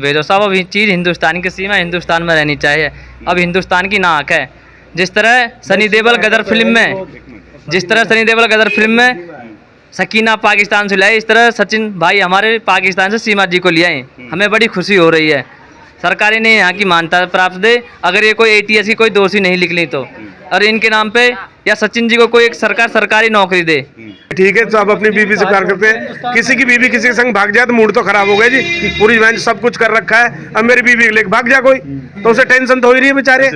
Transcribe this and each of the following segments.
भेजो साहब, अब ये चीज़ हिंदुस्तान की सीमा हिंदुस्तान में रहनी चाहिए। अब हिंदुस्तान की नाक है। जिस तरह सनी देओल गदर फिल्म में सकीना पाकिस्तान से लाए, इस तरह सचिन भाई हमारे पाकिस्तान से सीमा जी को ले आए। हमें बड़ी खुशी हो रही है। सरकारी ने यहाँ की मान्यता प्राप्त दे, अगर ये कोई ATS की कोई दोषी नहीं निकली तो, और इनके नाम पे या सचिन जी को कोई एक सरकारी नौकरी दे। ठीक है, सब अपनी बीवी से प्यार करते हैं। किसी की बीवी किसी के संग भाग जाए तो मूड तो खराब हो गया जी। पूरी बहन सब कुछ कर रखा है, अब मेरी बीवी लेके भाग जा कोई, तो उसे टेंशन तो हो ही रही है बेचारे।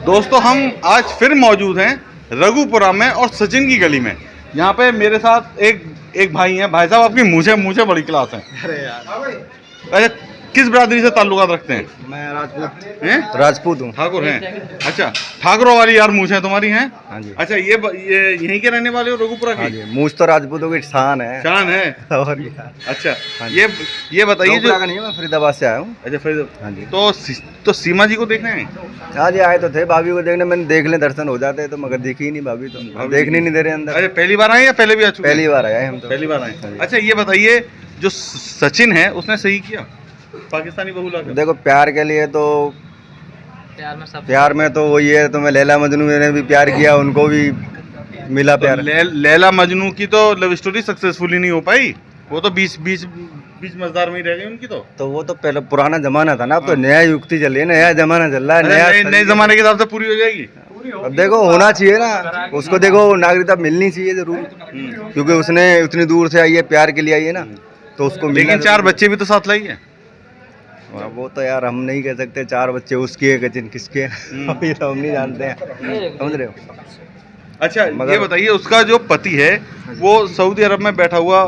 दोस्तों, हम आज फिर मौजूद हैं रघुपुरा में और सचिन की गली में। यहाँ पे मेरे साथ एक भाई हैं। भाई साहब, आपकी मूछें बड़ी क्लास हैं। अरे यार, अच्छा, किस बिरादरी से ताल्लुकात रखते हैं? मैं राजपूत हैं? राजपूत हूँ। ठाकुर हैं? अच्छा, ठाकुरों वाली यार मूछें तुम्हारी हैं। हाँ जी। अच्छा, ये यहीं के रहने वाले हो रघुपुरा हाँ की? जी, मूछ तो राजपूतों की शान है। शान है। और क्या। अच्छा, हाँ जी। ये बताइए जो का नहीं है, मैं फरीदाबाद से आया हूँ। अच्छा, फिर हाँ जी। तो सीमा जी को देखने हैं? हाँ जी, आए तो थे भाभी को देखने। मैंने देख ले दर्शन हो जाते तो, मगर देखी ही नहीं भाभी, तो देखने नहीं दे रहे अंदर। अच्छा, पहली बार आए या पहले भी आ चुके? पहली बार आए हम तो। पहली बार आए। हाँ जी। अच्छा, ये बताइए जो सचिन है उसने सही किया पाकिस्तानी बहू लाकर? देखो, प्यार के लिए तो प्यार में तो वही है, तो मैं लैला मजनू ने भी प्यार किया, उनको भी मिला तो प्यार। लैला मजनू की तो लव स्टोरी सक्सेसफुली नहीं हो पाई, वो तो बीच मजेदार में ही रह गई उनकी। तो वो तो पहले पुराना जमाना था ना, अब तो नया युक्ति चल रही है, नया जमाना चल रहा है। नए जमाने के हिसाब से पूरी हो जाएगी। अब देखो, होना चाहिए ना उसको। देखो, नागरिकता मिलनी चाहिए जरूर, क्योंकि उसने उतनी दूर से आई है, प्यार के लिए आई है ना, तो उसको लेकिन 4 बच्चे भी तो साथ लाई है। वो तो यार हम नहीं कह सकते 4 बच्चे उसके है किसके अभी तो हम नहीं जानते हैं, समझ रहे हो। अच्छा, ये बताइए उसका जो पति है वो सऊदी अरब में बैठा हुआ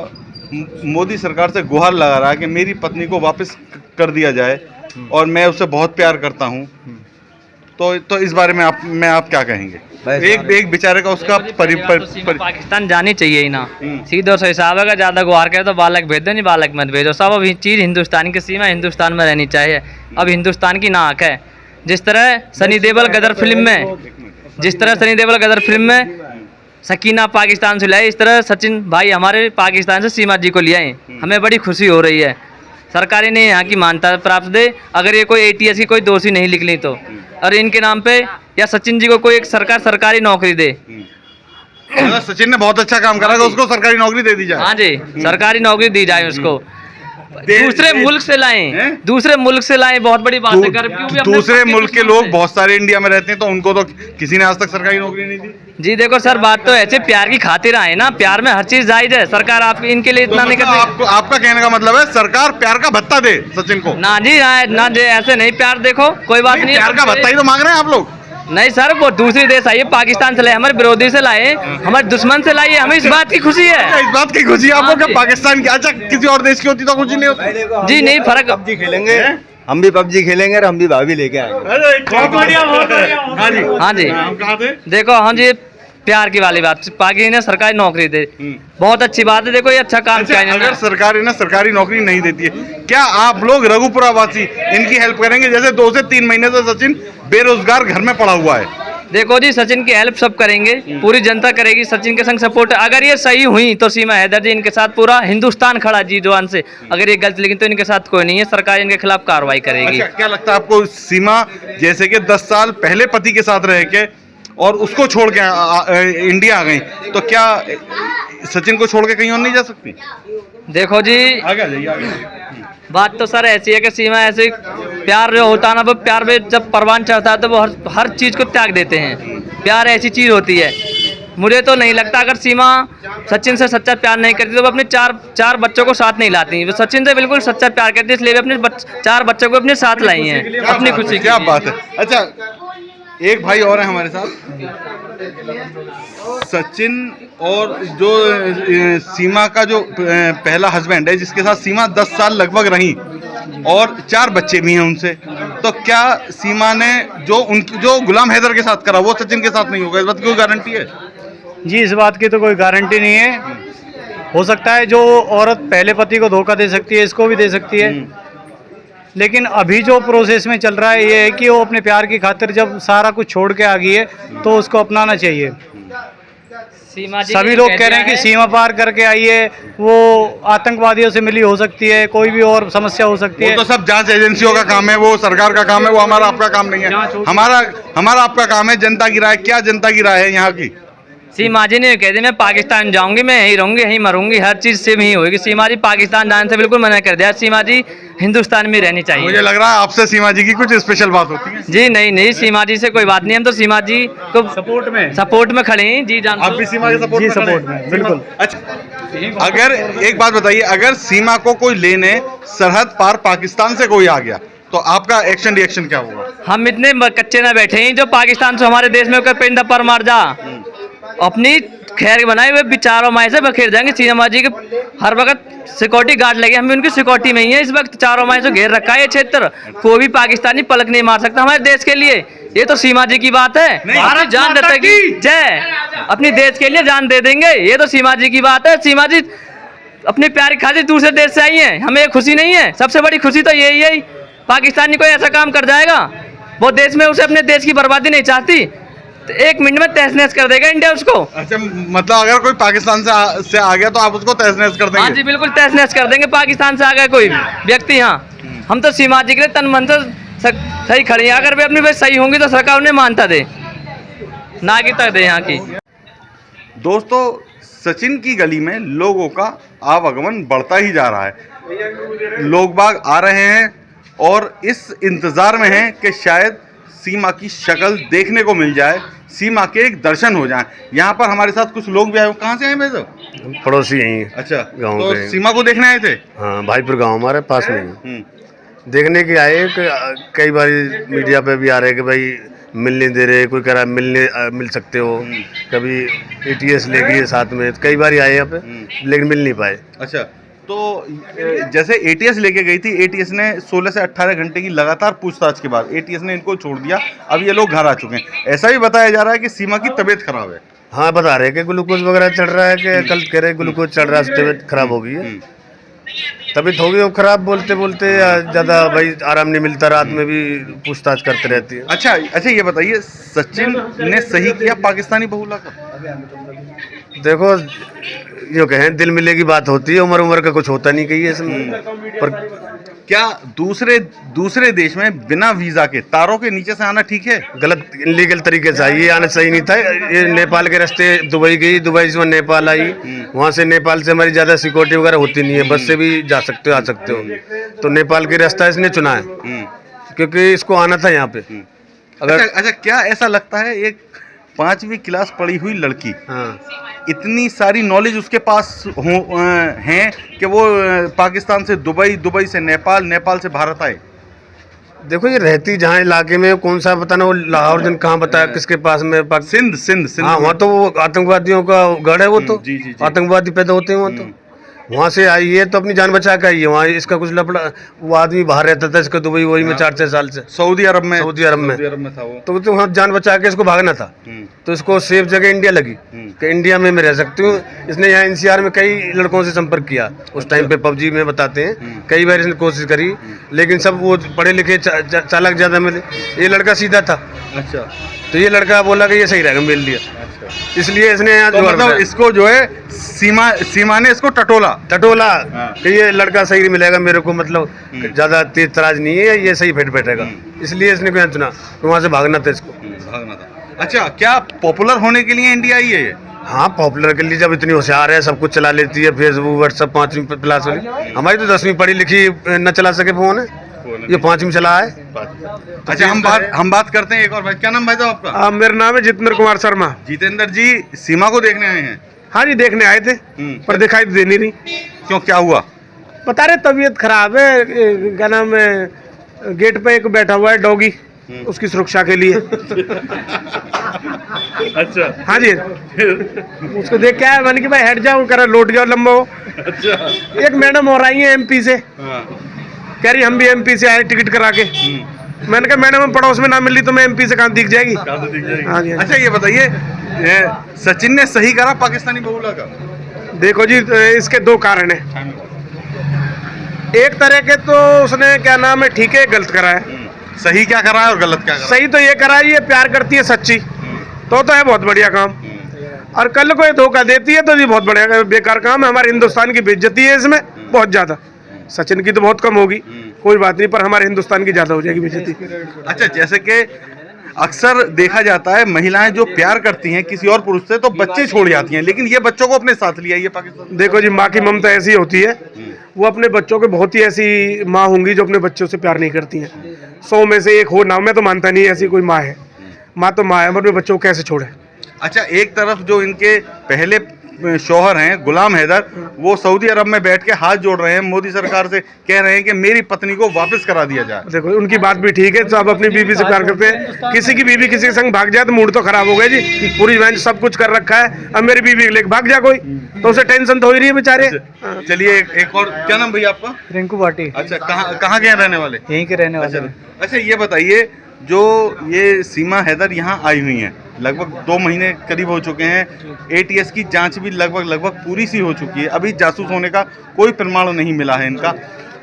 मोदी सरकार से गुहार लगा रहा है कि मेरी पत्नी को वापस कर दिया जाए और मैं उससे बहुत प्यार करता हूँ, तो इस बारे में आप क्या कहेंगे? एक बेचारे का उसका पाकिस्तान जानी चाहिए ही ना, सीधे से हिसाब है। ज्यादा गुहार करे तो बालक भेज दो, नहीं बालक मत भेजो साहब। अब ये चीज़ हिंदुस्तान की सीमा हिंदुस्तान में रहनी चाहिए। अब हिंदुस्तान की नाक है। जिस तरह सनी देओल गदर फिल्म में सकीना पाकिस्तान से लाए, इस तरह सचिन भाई हमारे पाकिस्तान से सीमा जी को ले आए। हमें बड़ी खुशी हो रही है। सरकारी ने यहाँ की मान्यता प्राप्त दे, अगर ये कोई ATS की कोई दोषी नहीं निकली तो, और इनके नाम पे या सचिन जी को कोई एक सरकारी नौकरी दे। सचिन ने बहुत अच्छा काम करा, उसको सरकारी नौकरी दे दी जाए। हाँ जी, सरकारी नौकरी दी जाए उसको। दूसरे मुल्क से लाएं, बहुत बड़ी बात है। दूसरे मुल्क के लोग बहुत सारे इंडिया में रहते हैं, तो उनको तो किसी ने आज तक सरकारी नौकरी नहीं दी। जी देखो सर, बात तो ऐसे प्यार की खातिर आए ना, प्यार में हर चीज जायज है। सरकार आप इनके लिए इतना नहीं करती। आपका कहने का मतलब है सरकार प्यार का भत्ता दे सचिन को? ना जी, ना जी, ऐसे नहीं। प्यार देखो, कोई बात नहीं, प्यार का भत्ता ही तो मांग रहे हैं आप लोग। नहीं सर, वो दूसरी देश आई है, पाकिस्तान से लाए, हमारे विरोधी से लाए, हमारे दुश्मन से लाए, हमें इस बात की खुशी है। इस बात की खुशी आपको कि पाकिस्तान की? अच्छा, किसी और देश की होती तो कुछ नहीं होता जी। नहीं, फर्क PUBG खेलेंगे, हम भी PUBG खेलेंगे और हम भी भाभी लेके आएंगे। हाँ जी, देखो, हाँ जी, प्यार की वाली बात, पाकिस्तान ने सरकारी नौकरी दे, बहुत अच्छी बात है। देखो, ये अच्छा काम किया है। अगर सरकार ना सरकारी नौकरी नहीं देती है, क्या आप लोग रघुपुरा वासी इनकी हेल्प करेंगे? जैसे 2 से 3 महीने से सचिन बेरोजगार घर में पड़ा हुआ है। देखो जी, सचिन की हेल्प सब करेंगे, पूरी जनता करेगी। सचिन के संग सपोर्ट, अगर ये सही हुई तो सीमा हैदर जी इनके साथ पूरा हिंदुस्तान खड़ा जी जवान से। अगर ये गलत, लेकिन तो इनके साथ कोई नहीं है, सरकार इनके खिलाफ कार्रवाई करेगी। अच्छा, क्या लगता है आपको सीमा जैसे कि 10 साल पहले पति के साथ रह के और उसको छोड़ के इंडिया आ गई, तो क्या सचिन को छोड़ के कहीं और नहीं जा सकती? देखो जी, आगे बात तो सर ऐसी है कि सीमा ऐसे प्यार जो होता है ना, वो प्यार में जब परवान चढ़ता है तो वो हर चीज़ को त्याग देते हैं। प्यार ऐसी चीज़ होती है। मुझे तो नहीं लगता अगर सीमा सचिन से सच्चा प्यार नहीं करती तो वो अपने चार बच्चों को साथ नहीं लाती। वो सचिन से बिल्कुल सच्चा प्यार करती है, इसलिए अपने 4 बच्चों को अपने साथ लाई हैं, अपनी खुशी। क्या बात है। अच्छा, एक भाई और है हमारे साथ, सचिन और जो सीमा का जो पहला हस्बैंड है, जिसके साथ सीमा 10 साल लगभग रही और 4 बच्चे भी हैं उनसे, तो क्या सीमा ने जो गुलाम हैदर के साथ करा वो सचिन के साथ नहीं होगा? इस बात की कोई गारंटी है? जी, इस बात की तो कोई गारंटी नहीं है। हो सकता है जो औरत पहले पति को धोखा दे सकती है, इसको भी दे सकती है, लेकिन अभी जो प्रोसेस में चल रहा है ये है कि वो अपने प्यार की खातिर जब सारा कुछ छोड़ के आ गई है तो उसको अपनाना चाहिए। सीमा जी सभी ने लोग कह कह रहे हैं दिया कि है। सीमा पार करके आइए, वो आतंकवादियों से मिली हो सकती है, कोई भी और समस्या हो सकती वो है। तो सब जांच एजेंसियों का काम है, वो सरकार का काम है, वो हमारा आपका काम नहीं है। हमारा हमारा आपका काम है जनता की राय। क्या जनता की राय है यहाँ की? सीमा जी ने कह दिया मैं पाकिस्तान जाऊंगी, मैं यहीं रहूंगी, यहीं मरूंगी, हर चीज सेम ही होगी। सीमा जी पाकिस्तान जाने से बिल्कुल मना कर दिया। सीमा जी हिंदुस्तान में रहनी चाहिए। मुझे लग रहा है आपसे सीमा जी की कुछ स्पेशल बात होती है। जी नहीं नहीं, सीमा जी से कोई बात नहीं, हम तो सीमा जी को सपोर्ट में खड़े हैं। जी जान आप भी सीमा के सपोर्ट में खड़े हैं? बिल्कुल। अच्छा, अगर एक बात बताइए, अगर सीमा को कोई लेने सरहद पार पाकिस्तान से कोई आ गया तो आपका एक्शन रिएक्शन क्या होगा? हम इतने कच्चे ना बैठे हैं जो पाकिस्तान से हमारे देश में होकर पिंड पर मार जा, अपनी खैर बनाए हुए विचारों माए से बखेर जाएंगे। सीमा जी के हर वक्त सिक्योरिटी गार्ड लगे, हम भी उनकी सिक्योरिटी में ही है। इस वक्त चारों माए से घेर रखा है ये क्षेत्र, कोई भी पाकिस्तानी पलक नहीं मार सकता हमारे देश के लिए। ये तो सीमा जी की बात है। भारत जान देता की जय, अपनी देश के लिए जान दे देंगे, ये तो सीमा जी की बात है। सीमा जी अपनी प्यारी खातिर दूसरे देश से आई हैं, हमें खुशी नहीं है। सबसे बड़ी खुशी तो यही है, पाकिस्तानी कोई ऐसा काम कर जाएगा, वो देश में उसे अपने देश की बर्बादी नहीं चाहती, तो 1 मिनट में तहस नहस कर देगा इंडिया उसको। अच्छा, मतलब अगर कोई पाकिस्तान से आ गया तो आप उसको तहस नहस कर हाँ जी देंगे? बिल्कुल तहस नहस कर देंगे, पाकिस्तान से आ गया कोई व्यक्ति। हाँ, हम तो सीमा जी के लिए तन मन से सही खड़े हैं। अगर वे अपनी बात सही होंगी तो सरकार उन्हें मानता दे, ना कि तक दे यहाँ की। दोस्तों, सचिन की गली में लोगों का आवागमन बढ़ता ही जा रहा है। लोग बाग आ रहे हैं और इस इंतज़ार में हैं कि शायद सीमा की शक्ल देखने को मिल जाए, सीमा के एक दर्शन हो जाएं। यहाँ पर हमारे साथ कुछ लोग भी आए। कहाँ से आए भाई साहब? पड़ोसी यहीं हैं। अच्छा, गाँव तो के। सीमा को देखने आए थे? हाँ, भाईपुर गांव हमारे पास में ही है। हम्म। देखने के आए कि कई बार मीडिया पे भी आ रहे हैं कि भाई मिल नहीं दे रहे, कोई कह रहा है मिल सकते हो, कभी ATS ले गई साथ में, कई बार आए यहाँ पे लेकिन मिल नहीं पाए। अच्छा, तो जैसे ATS लेके गई थी, ATS ने 16 से 18 घंटे की लगातार पूछताछ के बाद ATS ने इनको छोड़ दिया। अब ये लोग घर आ चुके हैं। ऐसा भी बताया जा रहा है कि सीमा की तबीयत खराब है। हाँ, बता रहे हैं कि ग्लूकोज वगैरह चढ़ रहा है, कि कल कह रहे ग्लूकोज चढ़ रहा है, तबीयत खराब हो गई है। तबीयत हो गई वो खराब, बोलते बोलते ज़्यादा भाई आराम नहीं मिलता, रात में भी पूछताछ करते रहती है। अच्छा, ये बताइए, सचिन ने सही किया पाकिस्तानी बहू लाकर? देखो, जो कहें दिल मिले की बात होती है, उम्र का कुछ होता नहीं कही है इसमें। पर क्या दूसरे देश में बिना वीजा के तारों के नीचे से आना ठीक है? गलत इलीगल तरीके से आई, ये आना सही नहीं था। ये नेपाल के रास्ते दुबई गई, दुबई से नेपाल आई, वहाँ से नेपाल से हमारी ज़्यादा सिक्योरिटी वगैरह होती नहीं है, बस से भी जा सकते हो, आ सकते हो। तो नेपाल के रास्ता इसने चुना है क्योंकि इसको आना था यहाँ पे। अगर अच्छा, क्या ऐसा लगता है एक 5वीं क्लास पढ़ी हुई लड़की, हाँ, इतनी सारी नॉलेज उसके पास हैं कि वो पाकिस्तान से दुबई, दुबई से नेपाल, नेपाल से भारत आए? देखो, ये रहती जहाँ इलाके में, कौन सा बताना, वो लाहौर जन कहाँ बताया किसके पास में, सिंध। हाँ, वहाँ तो वो आतंकवादियों का गढ़ है, वो तो जी। आतंकवादी पैदा होते हैं वहाँ तो। वहाँ से आई है तो अपनी जान बचा के आई है। वहाँ इसका कुछ लफड़ा, वो आदमी बाहर रहता था, इसका दुबई वही में 4-6 साल से सऊदी अरब में था वो। तो वहाँ जान बचा के इसको भागना था, तो इसको सेफ जगह इंडिया लगी कि इंडिया में मैं रह सकती हूँ। इसने यहाँ NCR में कई लड़कों से संपर्क किया, उस टाइम पे PUBG में बताते हैं, कई बार इसने कोशिश करी, लेकिन सब वो पढ़े लिखे चालक ज़्यादा मिले। ये लड़का सीधा था। अच्छा, तो ये लड़का बोला कि ये सही रहेगा, मिल लिया, इसलिए इसने यहाँ तो मतलब इसको जो है सीमा ने इसको टटोला कि ये लड़का सही मिलेगा मेरे को, मतलब ज्यादा तेज तराज नहीं है, ये सही फिट बैठेगा, इसलिए इसने क्या चुना, तो वहाँ से भागना था इसको। भागना था। अच्छा, क्या पॉपुलर होने के लिए इंडिया आई है ये? हाँ, पॉपुलर के लिए, जब इतनी होशियार है, सब कुछ चला लेती है, फेसबुक व्हाट्सअप 5वीं क्लास वाली। हमारी तो 10वीं पढ़ी लिखी न चला सके फोन है, ये 5वीं चला है। अच्छा, हम बात करते हैं एक और भाई। क्या नाम भाई साहब आपका? मेरा नाम है जितेंद्र कुमार शर्मा। जितेंद्र जी, सीमा को देखने आए हैं? हाँ जी, देखने आए थे, पर दिखाई तो देनी नहीं। क्यों, क्या हुआ? बता रहे तबीयत खराब है, क्या नाम है, गेट पे एक बैठा हुआ है डॉगी, उसकी सुरक्षा के लिए। अच्छा, हाँ जी, उसको देख के आया, मैंने कि भाई हट जाओ, कह रहा लौट जाओ, लंबा हो। अच्छा। एक मैडम और आई है MP से, कह रही हम भी MP से आए टिकट करा के। मैंने कहा मैडम पड़ोस में ना मिली तो मैं MP से कहाँ दिख जाएगी। हाँ जी। अच्छा, ये बताइए, सचिन ने सही करा पाकिस्तानी बहुला का? देखो जी, इसके 2 कारण हैं। एक तरह के तो उसने क्या नाम है ठीक है, गलत करा है। सही क्या करा है और गलत क्या करा? सही तो ये करा है, ये प्यार करती है सच्ची, तो है बहुत बढ़िया काम। और कल को ये धोखा देती है तो ये बहुत बड़ा बेकार काम है। हमारे हिंदुस्तान की बेइज्जती है इसमें बहुत ज्यादा। सचिन की तो बहुत कम होगी, कोई बात नहीं, पर हमारे हिंदुस्तान की ज्यादा हो जाएगी बेइज्जती। अच्छा, जैसे कि अक्सर देखा जाता है महिलाएं जो प्यार करती हैं किसी और पुरुष से तो बच्चे छोड़ जाती हैं, लेकिन ये बच्चों को अपने साथ लिया ये पाकिस्तान। देखो जी, माँ की ममता ऐसी होती है, वो अपने बच्चों के बहुत ही ऐसी माँ होंगी जो अपने बच्चों से प्यार नहीं करती हैं। 100 में से एक हो ना, मैं तो मानता नहीं ऐसी कोई माँ है। माँ तो माँ है, अपने बच्चों को कैसे छोड़े। अच्छा, एक तरफ जो इनके पहले शौहर हैं गुलाम हैदर, वो सऊदी अरब में बैठ के हाथ जोड़ रहे हैं मोदी सरकार से, कह रहे हैं कि मेरी पत्नी को वापस करा दिया जाए। देखो, उनकी बात भी ठीक है, सब अपनी बीवी से प्यार करते हैं। किसी की बीवी किसी के संग भाग जाए तो मूड तो खराब हो गया जी। पूरी बेंच सब कुछ कर रखा है, अब मेरी बीवी लेके भाग जा कोई, तो उसे टेंशन तो हो ही रही है बेचारे। चलिए एक और, क्या नाम भैया आपका? रिंकू भाटी। अच्छा, कहाँ के रहने वाले? यहीं के रहने वाले हैं। अच्छा, ये बताइए, जो ये सीमा हैदर यहाँ आई हुई हैं, लगभग 2 महीने करीब हो चुके हैं, ATS की जांच भी लगभग पूरी सी हो चुकी है, अभी जासूस होने का कोई प्रमाण नहीं मिला है इनका,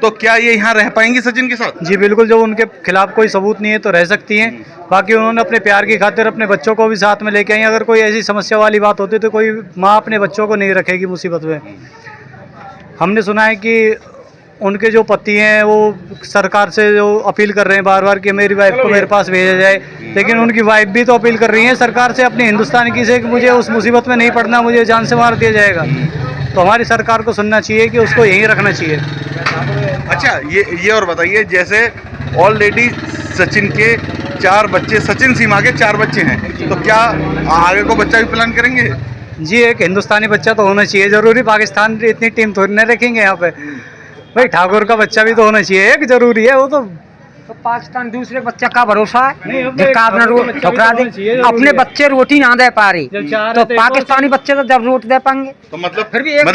तो क्या ये यहाँ रह पाएंगी सचिन के साथ? जी बिल्कुल, जो उनके खिलाफ कोई सबूत नहीं है तो रह सकती हैं। बाकी उन्होंने अपने प्यार की खातिर अपने बच्चों को भी साथ में लेके आई। अगर कोई ऐसी समस्या वाली बात होती तो कोई माँ अपने बच्चों को नहीं रखेगी मुसीबत में। हमने सुना है कि उनके जो पति हैं वो सरकार से जो अपील कर रहे हैं बार बार कि मेरी वाइफ को मेरे पास भेजा जाए, लेकिन उनकी वाइफ भी तो अपील कर रही है सरकार से, अपनी हिंदुस्तान की से, कि मुझे उस मुसीबत में नहीं पड़ना, मुझे जान से मार दिया जाएगा। तो हमारी सरकार को सुनना चाहिए कि उसको यहीं रखना चाहिए। अच्छा, ये और बताइए, जैसे ऑलरेडी सचिन के 4 बच्चे, सचिन सीमा के 4 बच्चे हैं, तो क्या आगे को बच्चा भी प्लान करेंगे? जी, एक हिंदुस्तानी बच्चा तो होना चाहिए जरूरी। पाकिस्तान इतनी टीम थोड़ी ना रखेंगे यहाँ पे भाई, ठाकुर का बच्चा भी तो होना चाहिए, एक जरूरी है वो तो पाकिस्तान दूसरे बच्चा का भरोसा है, ठुकरा दे। अपने बच्चे रोटी ना दे पा रही तो पाकिस्तानी बच्चे तो जब रोटी दे पाएंगे। तो मतलब फिर भी एक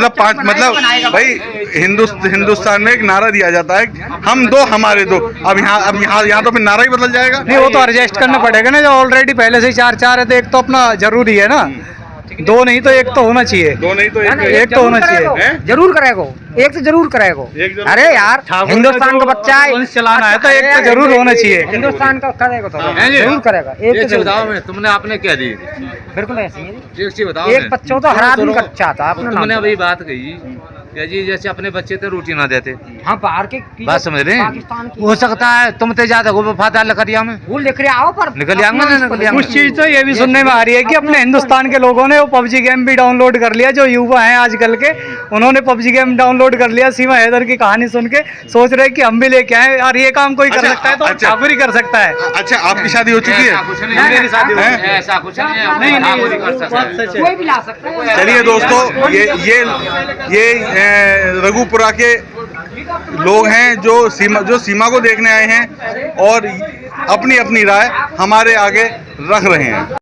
भाई हिंदुस्तान में एक नारा दिया जाता है, हम 2 हमारे 2। अब यहाँ तो फिर नारा ही बदल जाएगा। नहीं, वो तो एडजस्ट करना पड़ेगा ना, जो ऑलरेडी पहले से ही 4 है तो एक तो अपना जरूरी है ना, 2 नहीं तो 1 तो होना चाहिए। 2 नहीं तो एक तो होना चाहिए। जरूर करेगा, एक तो जरूर करेगा। अरे यार, हिंदुस्तान का बच्चा है, चलाना है तो एक तो जरूर होना चाहिए। हिंदुस्तान का करेगा तो जरूर करेगा। एक तो बताओ, तुमने आपने क्या दी? बिल्कुल ऐसी है। एक चीज बताओ, एक बच्चों तो हर आदमी का चाहता है अपना। तुमने अभी बात कही या जी, जैसे अपने बच्चे तो रोटी ना देते। हाँ, बाहर के बात समझ रहे हैं? पाकिस्तान की हो सकता है तुम ते ज्यादा वफादार लकड़िया में वो लेकर आओ, पर निकल आऊंगा ना, निकल आऊंगा। कुछ चीज तो ये भी सुनने में आ रही है कि अपने हिंदुस्तान के लोगों ने वो PUBG गेम भी डाउनलोड कर लिया। जो युवा हैं आजकल के, उन्होंने PUBG गेम डाउनलोड कर लिया। सीमा हैदर की कहानी सुन के सोच रहे कि हम भी लेके आए, और ये काम कोई कर सकता है तो ठाकुर ही कर सकता है। अच्छा, आपकी शादी हो चुकी है? मेरी शादी है? ऐसा कुछ नहीं, कोई भी ला सकता है। चलिए दोस्तों, ये रघुपुरा के लोग हैं जो सीमा को देखने आए हैं और अपनी राय हमारे आगे रख रहे हैं।